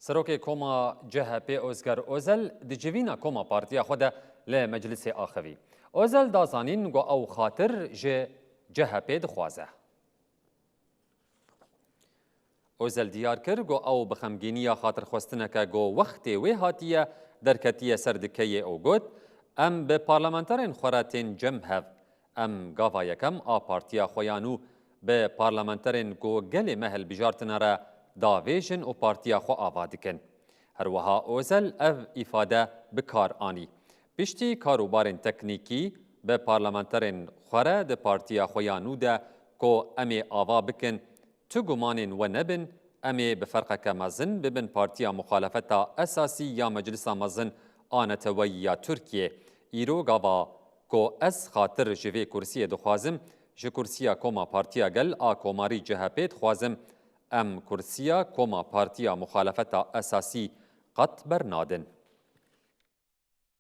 سروک کوما CHP اوزگر اوزل دی جوینا کوما پارتیا خود ل مجلس آخوی. اوزل دازانین گو او خاطر CHP دخوازه. اوزل دیار کر گو او بخمگینی خاطر خواستنه که گو وقتی وی هاتیه درکتیه سردکیه او گود ام به پارلمانترین خوراتین جمع هف ام گاوا یکم آ پارتیا خویانو به پارلمانترین گو گل مهل بجارتنه را داویجن و پارتیا خو آوادکن. هر وها اوزل او ifade بکار آنی. پشتی کاروبارین تکنیکی به پارلمانترین خوره ده پارتیا خویانو ده که امی آوا بکن تو گمانین و نبن امی بفرق که مزن ببن پارتیا مخالفتا اساسی یا مجلس مزن آنتوی یا ترکیه ایرو گاوا که از خاطر جوی کرسی دخوازم جو کرسیا کوما پارتیا گل آ کوماری CHP دخوازم ام کرسیا کوما پارتیا مخالفتا اساسی قط برنادن.